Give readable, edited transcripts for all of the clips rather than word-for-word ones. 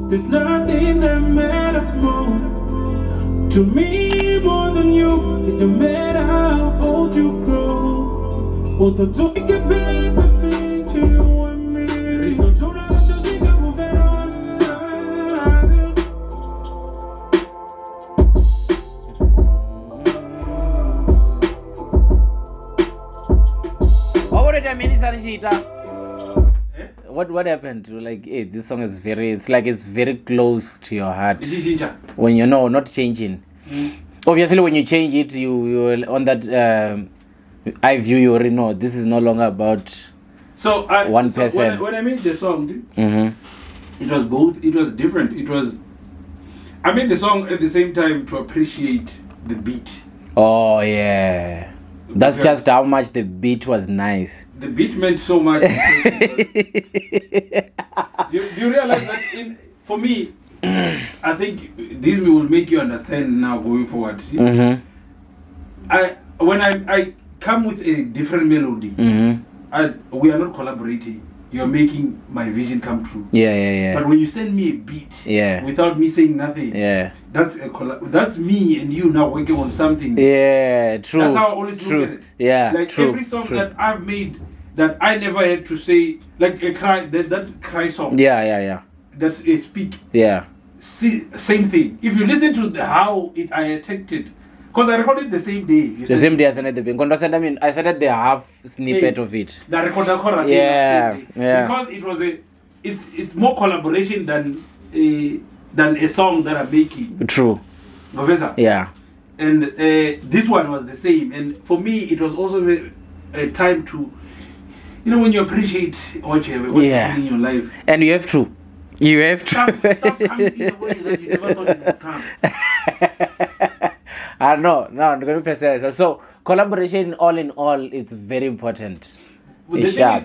There's nothing that matters more to me more than you. It don't matter how old you grow, or the two can be between you and me. There's no two that don't think I'm moving on. What happened? Like, hey, this song is it's very close to your heart. When you know, not changing. Obviously, when you change it, you on that I view, you already know this is no longer about one person. When I made the song, it was both. It was different. I made the song at the same time to appreciate the beat. Oh yeah. That's just how much the beat was nice. The beat meant so much. Do you realize that for me, I think this will make you understand now going forward. When I come with a different melody, we are not collaborating. You're making my vision come true. Yeah. But when you send me a beat, without me saying nothing, that's me and you now working on something. Yeah, true. That's how I always look at it. Yeah, like every song that I've made that I never had to say, like a cry, that cry song. Yeah. That's a speak. Yeah. Same thing. If you listen to how I attacked it, because I recorded the same day. The same day I started the beginning. I mean, I started the half snippet of it. The recorder chorus. Yeah. Because it was it's more collaboration than a song that I'm making. True. Professor. Yeah. And this one was the same. And for me, it was also a time to, when you appreciate what you have in your life. And you have to. Stuff comes in a way that you never thought it would come. No, I'm going to say so. Collaboration, all in all, it's very important. But the thing is,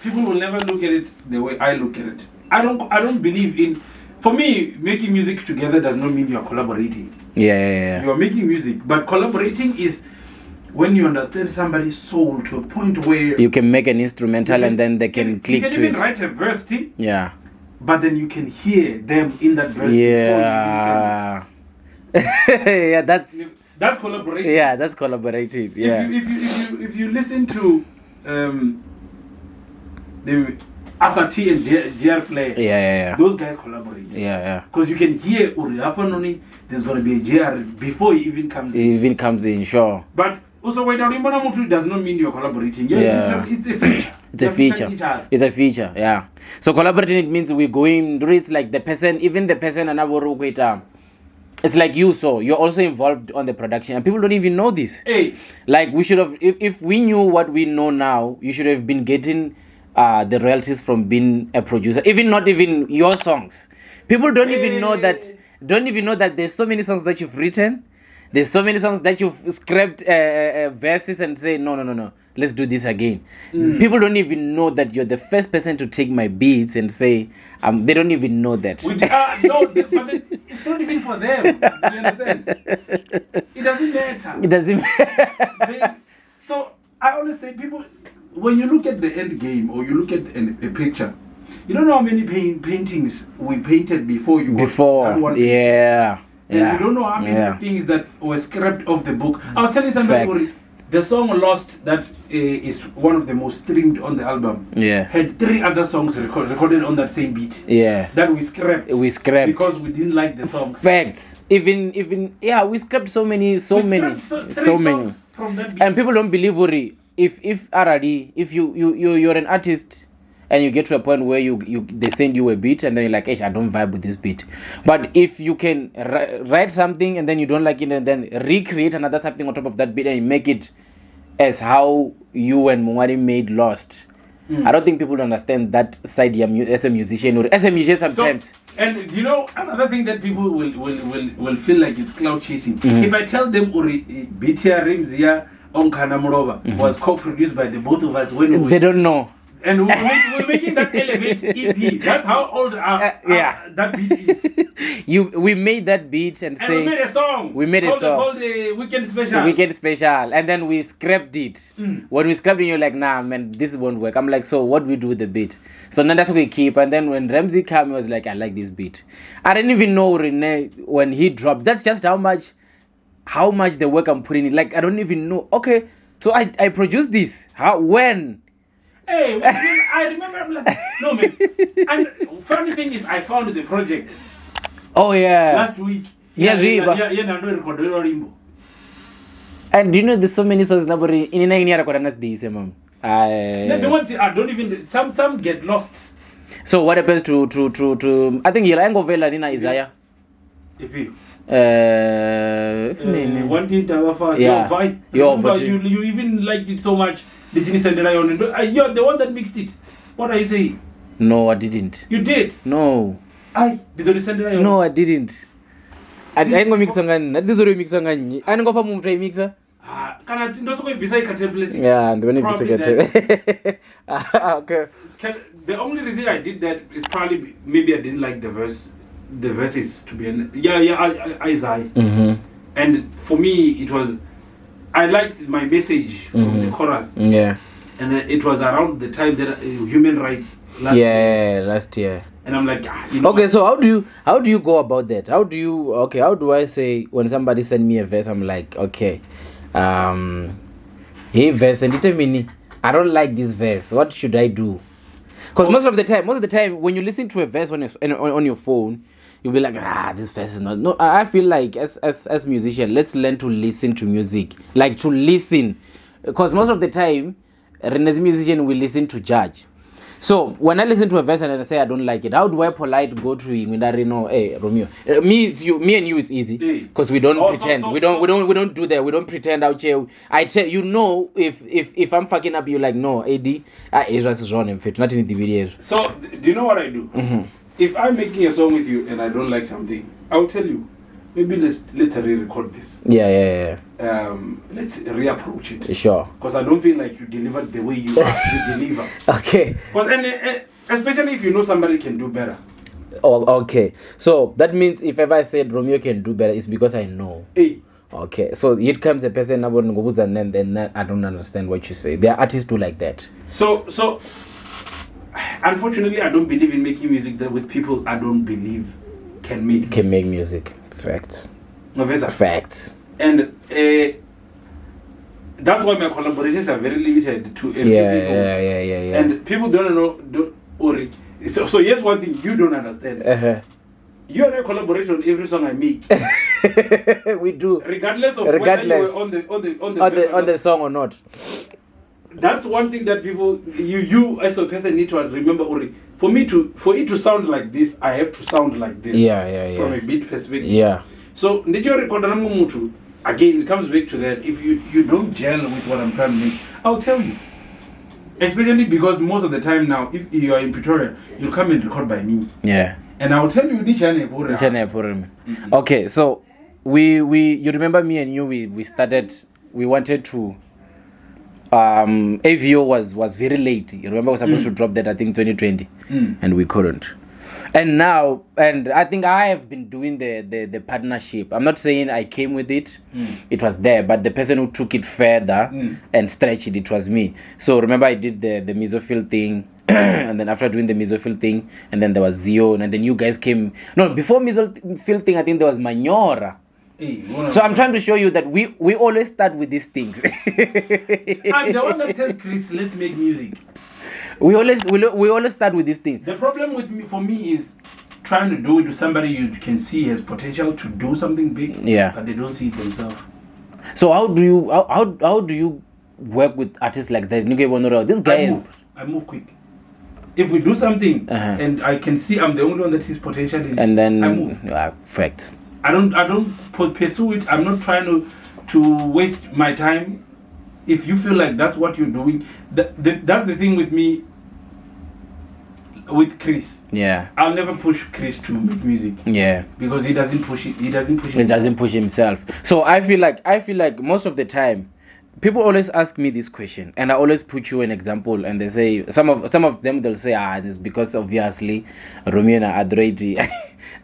people will never look at it the way I look at it. I don't believe in. For me, making music together does not mean you are collaborating. Yeah. You are making music, but collaborating is when you understand somebody's soul to a point where you can make an instrumental and then they can click to it. You can even write a verse, yeah. But then you can hear them in that verse. Yeah. Yeah, that's collaborating. Yeah, that's collaborating. Yeah. If you listen to the Arthur T and JR Play, yeah, those guys collaborate. Yeah. Because you can hear Uriapanoni, there's going to be a JR before he even comes in. He even comes in, sure. But also, when it does not mean you're collaborating. Yeah. It's a feature. It's a feature, yeah. So collaborating, it means we're going, it's like the person, even the person, it's like you, so you're also involved on the production, and people don't even know this. Hey. Like, we should have, if we knew what we know now, you should have been getting the royalties from being a producer, not even your songs. People don't even know that there's so many songs that you've written. There's so many songs that you've scrapped verses and say, no, let's do this again. People don't even know that you're the first person to take my beats and say, they don't even know that. No, but it's not even for them. You understand? It doesn't matter. It doesn't matter. So I always say, people, when you look at the end game or you look at a picture, you don't know how many paintings we painted before you yeah. Yeah. You don't know how many things that were scrapped off the book. I was telling somebody, the song Lost, that is one of the most streamed on the album, had 3 other songs recorded on that same beat. Yeah. That we scrapped. Because we didn't like the songs. Facts. Even we scrapped so many. From that beat. And people don't believe Uri. If you're an artist and you get to a point where they send you a beat and then you're like, hey, I don't vibe with this beat. But if you can write something and then you don't like it and then recreate another something on top of that beat and you make it as how you and Mwari made Lost, I don't think people understand that side as a musician or as a musician sometimes. So, and another thing that people will feel like it's cloud chasing. If I tell them BTR Rimzia Onkana Murova was co-produced by the both of us when they don't know. And we're making that Elevate EP. That's how old that beat is. We made that beat and we made a song. We made a song called the Weekend Special. The Weekend Special, and then we scrapped it. When we scrapped it, you're like, nah, man, this won't work. I'm like, so what do we do with the beat? So now that's what we keep. And then when Ramsey came, he was like, I like this beat. I didn't even know Rene when he dropped. That's just how much the work I'm putting in. Like, I don't even know. Okay, so I produced this. When? Hey, I remember, I'm like, no, man. And funny thing is, I found the project. Oh, yeah. Last week. Yeah. And do you know there's so many songs nobody in this, mom. I don't even, some get lost. So what happens to I think you'll angle Vela Nina Isaiah. One thing you even liked it so much. You're the one that mixed it. What are you saying? No, I didn't. You did? No. No, I didn't. I ain't gonna mix on this is mix on I don't go for mum try mixer. Can I not go visa tablet? Yeah, and when it okay. The only reason I did that is probably maybe I didn't like the verses to be Isaiah. And for me it was I liked my message from the chorus. Yeah. And it was around the time that human rights last year. And I'm like, Okay, so how do you go about that? How do I say when somebody send me a verse, I'm like, okay, hey verse, and tell me, I don't like this verse. What should I do? Because most of the time, when you listen to a verse on your phone, you'll be like, this verse is not. No, I feel like as musicians, let's learn to listen to music, like to listen, because most of the time, as musician, we listen to judge. So when I listen to a verse and I say I don't like it, how do I polite go to him and I know, hey Romeo, me and you it's easy because we don't pretend, we don't do that, we don't pretend out here. I tell if I'm fucking up, you like no, AD, Israel is wrong in fact, not in the video. So do you know what I do? If I'm making a song with you and I don't like something, I'll tell you, maybe let's re-record this. Yeah. Let's reapproach it. Sure. Because I don't feel like you delivered the way you deliver. Okay. Because especially if you know somebody can do better. Oh, okay. So that means if ever I said Romeo can do better, it's because I know. Hey. Okay. So here comes a person and then I don't understand what you say. There are artists who like that. So unfortunately, I don't believe in making music that with people I don't believe can make music. Facts. No, facts. And that's why my collaborations are very limited to a few people. Yeah. And people don't know. So here's one thing you don't understand. You and I collaborate on every song I make. We do. Regardless of whether you were on the song or not. That's one thing that people, you as a person need to remember. For it to sound like this, I have to sound like this. Yeah. From a beat perspective. Yeah. So, again, it comes back to that. If you don't gel with what I'm trying to make, I'll tell you. Especially because most of the time now, if you are in Pretoria, you come and record by me. Yeah. And I'll tell you Okay, so you remember me and you, we wanted to AVO was very late. You remember we were supposed to drop that I think 2020 and we couldn't. And now, and I think I have been doing the partnership. I'm not saying I came with it. It was there, but the person who took it further and stretched it was me. So remember I did the mesophil thing and then after doing the mesophil thing, and then there was Zion, and then you guys came. No, before mesophil thing, I think there was Manyora. So I'm trying to show you that we always start with these things. I'm the one that tells Chris, let's make music. We always start with these things. The problem for me is trying to do it to somebody you can see has potential to do something big, but they don't see it themselves. So how do you work with artists like that? This guy I move quick. If we do something and I can see I'm the only one that sees potential in it, and then I move. Fact. I don't pursue it. I'm not trying to waste my time. If you feel like that's what you're doing, that's the thing with me. With Chris, I'll never push Chris to make music. Because he doesn't push it. He doesn't push himself. So I feel like most of the time, people always ask me this question, and I always put you an example, and they say some of them they'll say, it's because obviously Romeo and ThaGreatwhite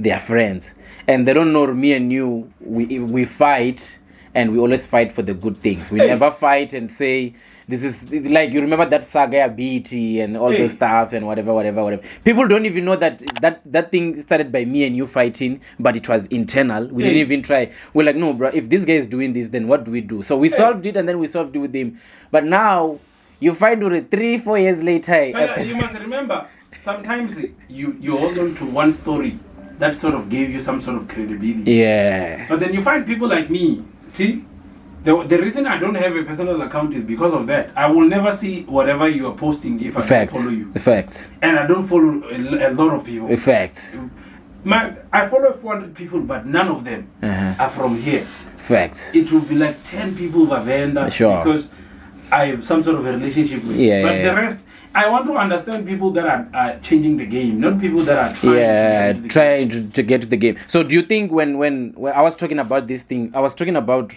they are friends, and they don't know me and you. We fight, and we always fight for the good things. We never fight and say this is like, you remember that saga BT and all those stuff and whatever. People don't even know that thing started by me and you fighting, but it was internal. We didn't even try. We're like, no, bro, if this guy is doing this, then what do we do? So we solved it, and then we solved it with him. But now you find 3-4 years later. You must remember, sometimes you hold on to one story that sort of gave you some sort of credibility. Yeah. But then you find people like me. See, the reason I don't have a personal account is because of that. I will never see whatever you are posting if I don't follow you. Facts. And I don't follow a lot of people. Facts. I follow 400 people, but none of them are from here. Facts. It will be like 10 people by Venda because I have some sort of a relationship with. But the rest, I want to understand people that are changing the game, not people that are trying to get to the game. So do you think when I was talking about this thing, I was talking about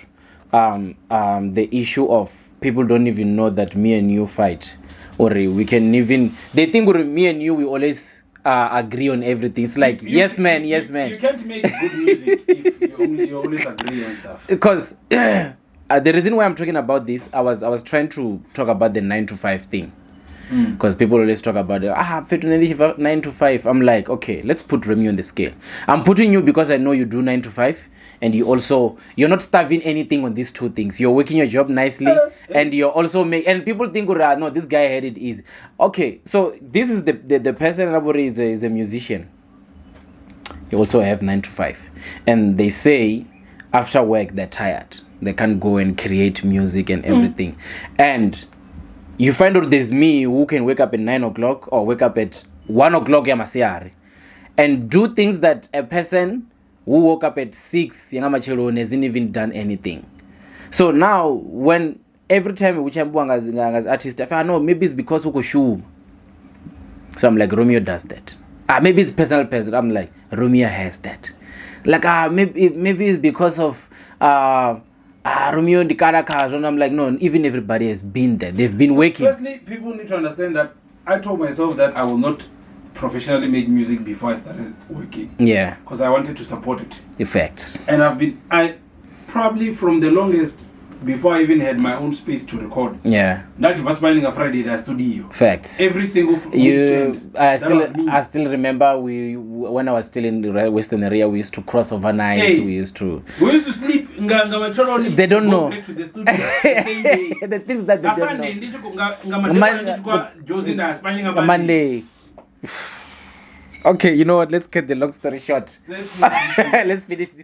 the issue of people don't even know that me and you fight, or we can even, they think me and you, we always agree on everything. It's like yes man. You can't make good music if you always agree on stuff. Because the reason why I'm talking about this, I was trying to talk about the 9-to-5 thing. Because people always talk about 9 to 5. I'm like, okay, let's put Romeo on the scale. I'm putting you because I know you do 9 to 5, and you're not starving anything on these two things. You're working your job nicely, and you're also and people think, no, this guy had it easy. Okay, so this is the person is a musician. You also have 9 to 5, and they say after work they're tired. They can't go and create music and everything, and you find out there's me who can wake up at 9 o'clock or wake up at 1 o'clock and do things that a person who woke up at 6 hasn't even done anything. So now when every time which I'm going as artist, I know maybe it's because Ukushu. So I'm like, Romeo does that. Maybe it's personal. I'm like, Romeo has that. Like maybe it's because of Romeo and the Caracas, and I'm like, no, even everybody has been there. They've been working. Firstly, people need to understand that I told myself that I will not professionally make music before I started working. Yeah. Because I wanted to support it. Effects. And I probably from the longest, before I even had my own space to record. Yeah. That was spending a Friday at studio. Facts. Every single weekend. I still remember when I was still in the Western area, we used to cross overnight. We used to sleep. They don't know. To the studio the same day. The things that they don't know. Monday. Okay, you know what? Let's cut the long story short. Let's finish this.